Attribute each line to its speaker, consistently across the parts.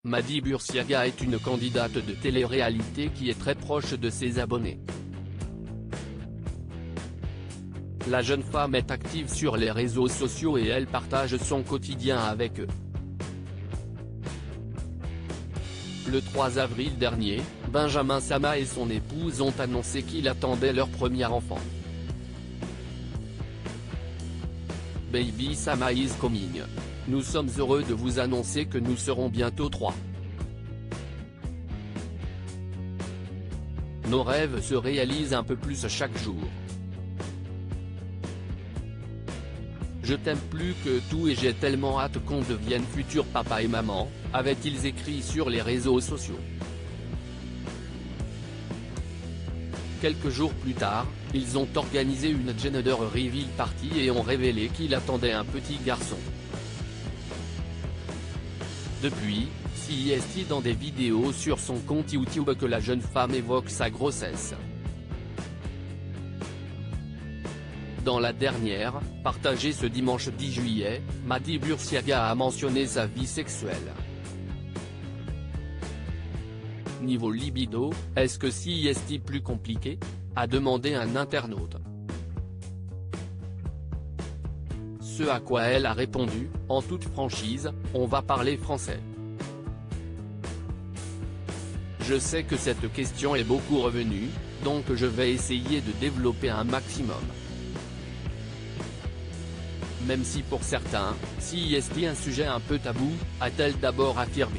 Speaker 1: Madi Bursiaga est une candidate de télé-réalité qui est très proche de ses abonnés. La jeune femme est active sur les réseaux sociaux et elle partage son quotidien avec eux. Le 3 avril dernier, Benjamin Sama et son épouse ont annoncé qu'ils attendaient leur premier enfant. Baby Sama is coming. Nous sommes heureux de vous annoncer que nous serons bientôt 3. Nos rêves se réalisent un peu plus chaque jour. Je t'aime plus que tout et j'ai tellement hâte qu'on devienne futurs papa et maman, avaient-ils écrit sur les réseaux sociaux. Quelques jours plus tard, ils ont organisé une gender reveal party et ont révélé qu'ils attendaient un petit garçon. Depuis, CIST dans des vidéos sur son compte YouTube que la jeune femme évoque sa grossesse. Dans la dernière, partagée ce dimanche 10 juillet, Madi Bursiaga a mentionné sa vie sexuelle. Niveau libido, est-ce que CIST plus compliqué ? A demandé un internaute. Ce à quoi elle a répondu, en toute franchise, on va parler français. Je sais que cette question est beaucoup revenue, donc je vais essayer de développer un maximum. Même si pour certains, CIST un sujet un peu tabou, a-t-elle d'abord affirmé.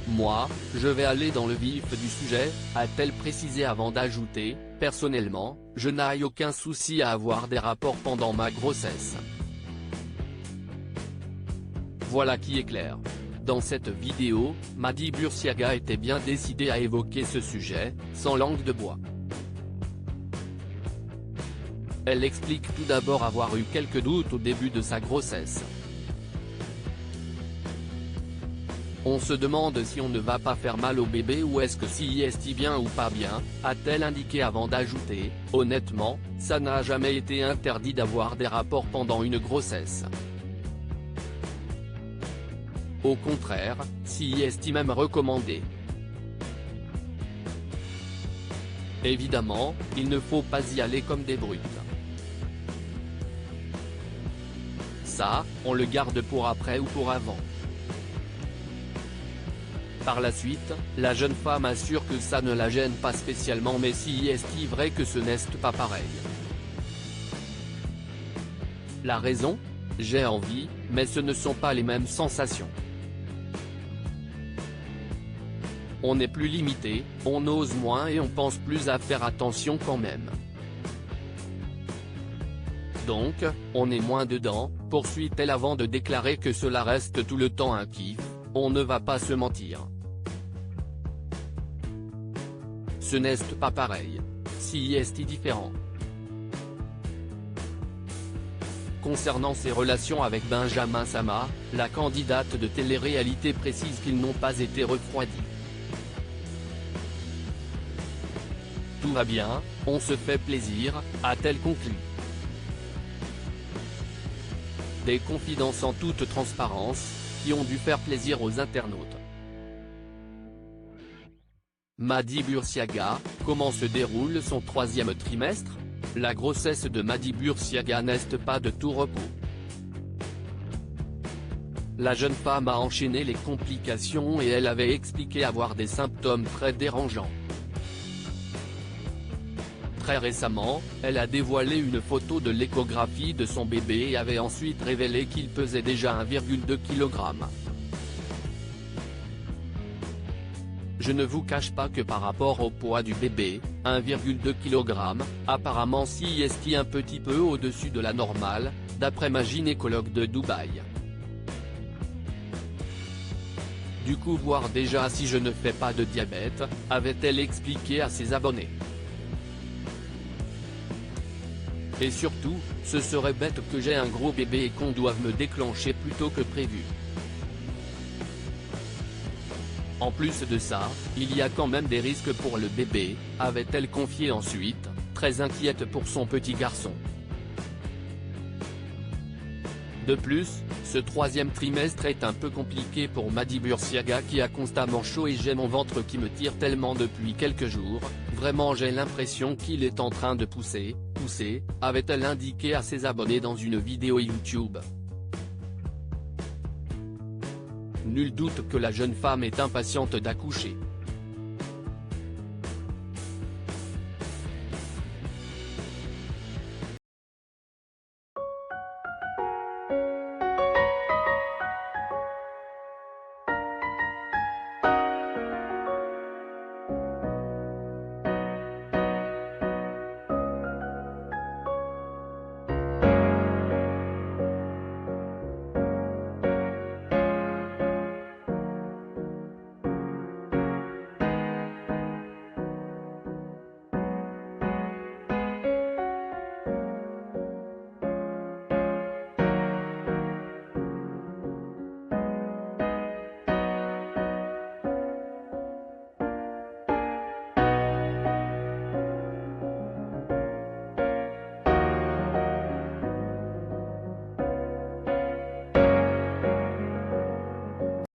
Speaker 1: Moi, je vais aller dans le vif du sujet, a-t-elle précisé avant d'ajouter, personnellement, je n'ai aucun souci à avoir des rapports pendant ma grossesse. Voilà qui est clair. Dans cette vidéo, Madi Bursiaga était bien décidée à évoquer ce sujet, sans langue de bois. Elle explique tout d'abord avoir eu quelques doutes au début de sa grossesse. On se demande si on ne va pas faire mal au bébé ou est-ce que CIST bien ou pas bien, a-t-elle indiqué avant d'ajouter, honnêtement, ça n'a jamais été interdit d'avoir des rapports pendant une grossesse. Au contraire, CIST même recommandé. Évidemment, il ne faut pas y aller comme des brutes. Ça, on le garde pour après ou pour avant. Par la suite, la jeune femme assure que ça ne la gêne pas spécialement mais CIST vrai que ce n'est pas pareil. La raison ? J'ai envie, mais ce ne sont pas les mêmes sensations. On est plus limité, on ose moins et on pense plus à faire attention quand même. Donc, on est moins dedans, poursuit-elle avant de déclarer que cela reste tout le temps un kiff, on ne va pas se mentir. Ce n'est pas pareil. CIST différent. Concernant ses relations avec Benjamin Sama, la candidate de télé-réalité précise qu'ils n'ont pas été refroidis. Tout va bien, on se fait plaisir, a-t-elle conclu. Des confidences en toute transparence, qui ont dû faire plaisir aux internautes. Madi Bursiaga, comment se déroule son troisième trimestre ? La grossesse de Madi Bursiaga n'est pas de tout repos. La jeune femme a enchaîné les complications et elle avait expliqué avoir des symptômes très dérangeants. Très récemment, elle a dévoilé une photo de l'échographie de son bébé et avait ensuite révélé qu'il pesait déjà 1,2 kg. Je ne vous cache pas que par rapport au poids du bébé, 1,2 kg, apparemment CIST un petit peu au-dessus de la normale, d'après ma gynécologue de Dubaï. Du coup voir déjà si je ne fais pas de diabète, avait-elle expliqué à ses abonnés. Et surtout, ce serait bête que j'ai un gros bébé et qu'on doive me déclencher plus tôt que prévu. En plus de ça, il y a quand même des risques pour le bébé, avait-elle confié ensuite, très inquiète pour son petit garçon. De plus, ce troisième trimestre est un peu compliqué pour Madi Bursiaga qui a constamment chaud et j'ai mon ventre qui me tire tellement depuis quelques jours, vraiment j'ai l'impression qu'il est en train de pousser, avait-elle indiqué à ses abonnés dans une vidéo YouTube. Nul doute que la jeune femme est impatiente d'accoucher.